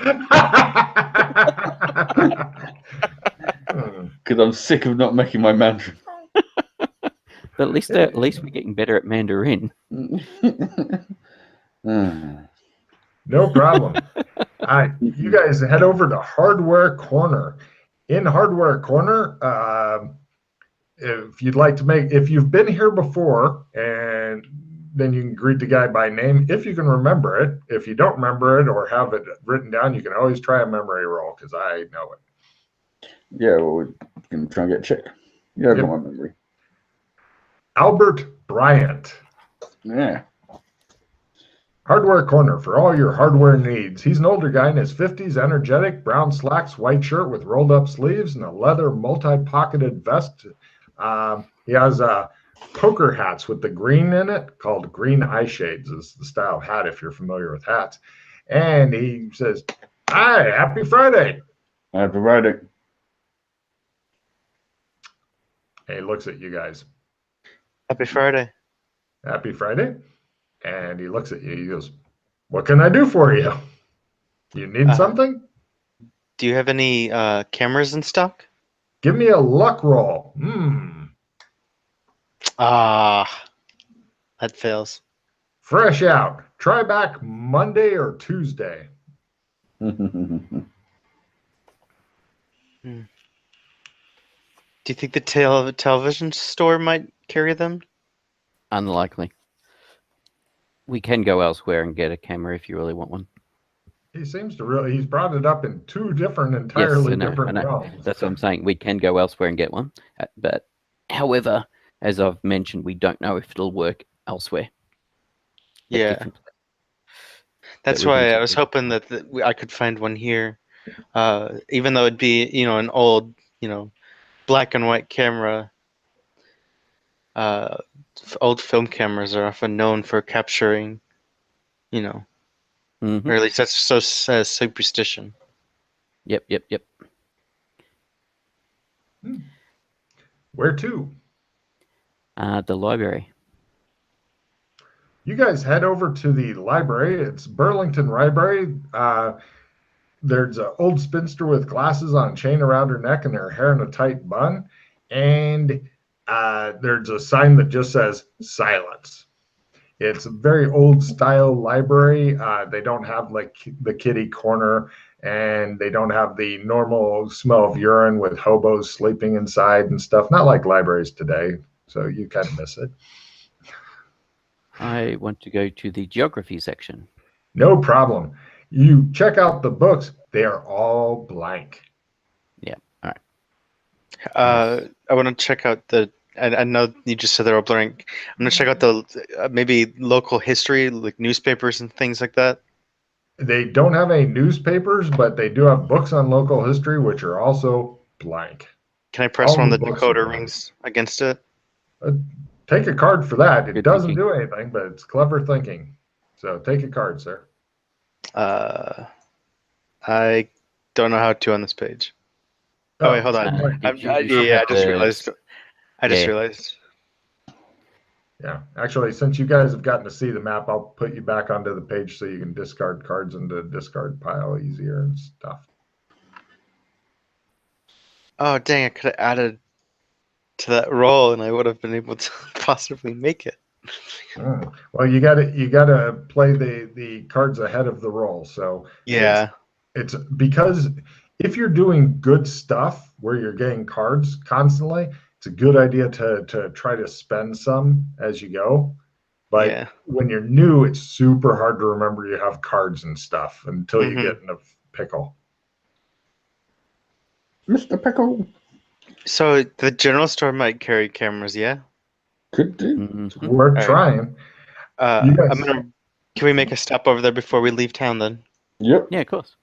Because I'm sick of not making my Mandarin. But at least we're getting better at Mandarin. No problem. You guys head over to Hardware Corner. In Hardware Corner, if you've been here before, and then you can greet the guy by name if you can remember it. If you don't remember it or have it written down, you can always try a memory roll because I know it. Yeah, well, we can try and get a check. Yeah, I've got my memory. Albert Bryant. Yeah. Hardware Corner for all your hardware needs. He's an older guy in his 50s, energetic, brown slacks, white shirt with rolled up sleeves, and a leather multi-pocketed vest. He has poker hats with the green in it, called green eye shades is the style of hat if you're familiar with hats. And he says, hi, happy Friday. Happy Friday. And he looks at you guys. Happy Friday. Happy Friday. And he looks at you. He goes, what can I do for you? You need something? Do you have any cameras in stock? Give me a luck roll. That fails. Fresh out. Try back Monday or Tuesday. Do you think the television store might carry them? Unlikely. We can go elsewhere and get a camera if you really want one. He seems to he's brought it up in 2 different entirely different realms. That's what I'm saying. We can go elsewhere and get one. But however, as I've mentioned, we don't know if it'll work elsewhere. Yeah. That's why I was hoping that I could find one here. Even though it'd be, an old, black and white camera. Old film cameras are often known for capturing, or at least that's so says superstition. Yep. Where to? The library. You guys head over to the library. It's Burlington Library. There's an old spinster with glasses on a chain around her neck and her hair in a tight bun. And there's a sign that just says silence. It's a very old style library. They don't have like the kitty corner, and they don't have the normal smell of urine with hobos sleeping inside and stuff. Not like libraries today. So you kind of miss it. I want to go to the geography section. No problem. You check out the books. They are all blank. Yeah. All right. I want to check out the. I know you just said they're all blank. I'm gonna check out the maybe local history, like newspapers and things like that. They don't have any newspapers, but they do have books on local history, which are also blank. Can I press All one the of the books are decoder blank. rings against it? Take a card for that. It Good doesn't thinking. do anything, but it's clever thinking. So take a card, sir. I don't know how to on this page. Oh wait, hold on. Did you I just the- realized. I just Yeah. realized. Yeah, actually, since you guys have gotten to see the map, I'll put you back onto the page so you can discard cards into the discard pile easier and stuff. Oh dang! I could have added to that roll, and I would have been able to possibly make it. Well, you gotta play the cards ahead of the roll. So Yeah. it's because if you're doing good stuff where you're getting cards constantly, it's a good idea to try to spend some as you go. But Yeah. when you're new, it's super hard to remember you have cards and stuff until you Mhm. get in a pickle. Mr. Pickle. So the general store might carry cameras, yeah. Could do. It's Mhm. worth All right. trying. You guys- I'm gonna. Can we make a stop over there before we leave town then? Yep. Yeah, of course.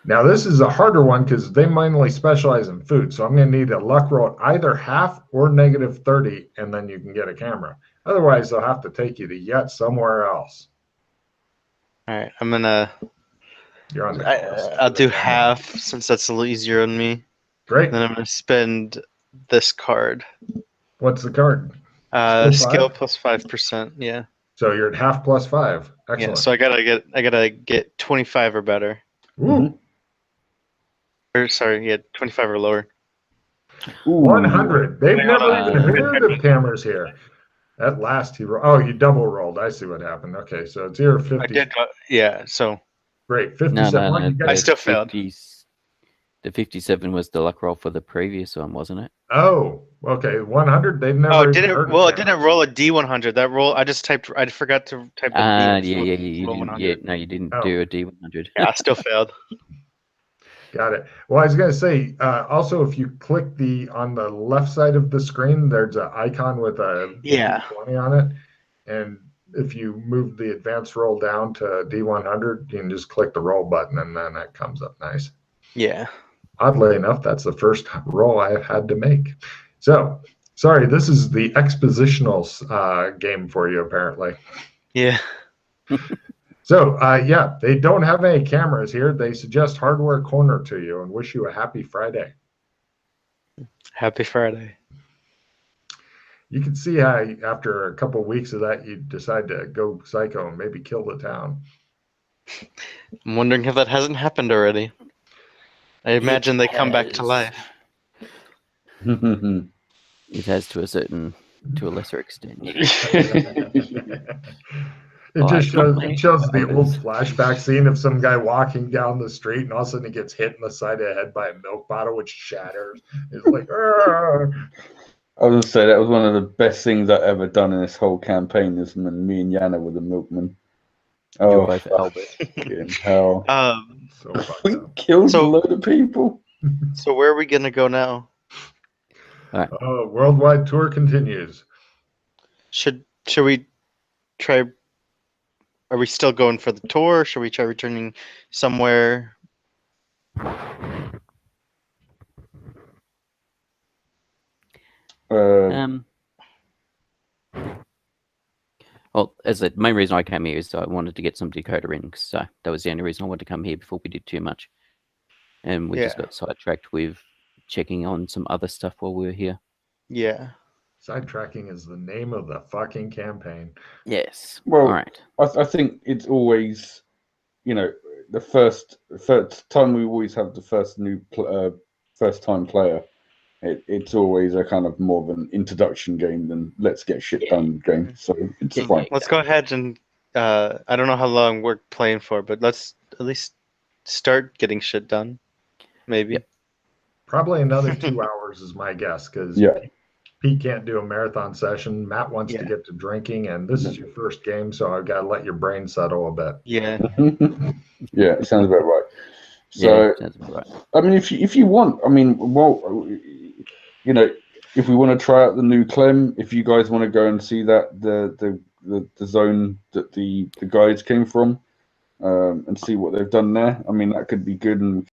Now this is a harder one because they mainly specialize in food. So I'm going to need a luck roll at either half or -30, and then you can get a camera. Otherwise, they'll have to take you to yet somewhere else. All right, I'm gonna. You're on the I'll do half since that's a little easier on me. Great. Then I'm gonna spend this card. What's the card? Skill five? plus 5%. Yeah. So you're at half plus 5. Yeah. Excellent. So I gotta get 25 or better. Ooh, Or sorry, yeah, 25 or lower. Ooh. 100. They've Hang never on. even heard of cameras here. At last he rolled. Oh, you double rolled. I see what happened. Okay, so it's here I 50. did. Yeah. So Great. No, 57. no. You I guys- still failed. The 57 was the luck roll for the previous one, wasn't it? Oh, okay. 100. They've never. Oh, even didn't heard of well, it cameras. didn't roll a D100. That roll, I just typed. I forgot to type the Yeah, D. you roll didn't. 100. Yeah, no, you didn't Oh. do a D100. Yeah, I still failed. Got it. Well, I was going to say, also, if you click on the left side of the screen, there's an icon with a Yeah. D20 on it. And if you move the advanced roll down to D100, you can just click the roll button and then that comes up nice. Yeah. Oddly enough, that's the first roll I've had to make. So, sorry, this is the expositional game for you, apparently. Yeah. So, yeah, they don't have any cameras here. They suggest Hardware Corner to you and wish you a happy Friday. Happy Friday. You can see how after a couple of weeks of that, you decide to go psycho and maybe kill the town. I'm wondering if that hasn't happened already. I imagine they come back to has. life. It has to a lesser extent. It just shows the Right. old flashback scene of some guy walking down the street and all of a sudden he gets hit in the side of the head by a milk bottle, which shatters. It's like, "Argh." I was gonna say that was one of the best things I've ever done in this whole campaign. Is when me and Yana were the milkman. You're Oh, both Albert. fucking hell! So fucked We up. killed So- a load of people. So where are we gonna go now? Worldwide tour continues. Should we try? Are we still going for the tour? Should we try returning somewhere? Well, as the main reason I came here is I wanted to get some decoder rings, so that was the only reason I wanted to come here before we did too much. and we just got sidetracked with checking on some other stuff while we were here. Yeah. Sidetracking is the name of the fucking campaign. Yes. Well, all right. I think it's always, the first time we always have the first time player. It's always a kind of more of an introduction game than let's get shit done game. So it's fine. Let's go ahead and I don't know how long we're playing for, but let's at least start getting shit done. Maybe. Yep. Probably another 2 hours is my guess, because Pete can't do a marathon session. Matt wants to get to drinking, and this is your first game, so I've got to let your brain settle a bit. Yeah. Yeah, it sounds about right. So, sounds about right. I mean, if you want, I mean, well, if we want to try out the new Clem, if you guys want to go and see that the zone that the guides came from, and see what they've done there, I mean, that could be good, and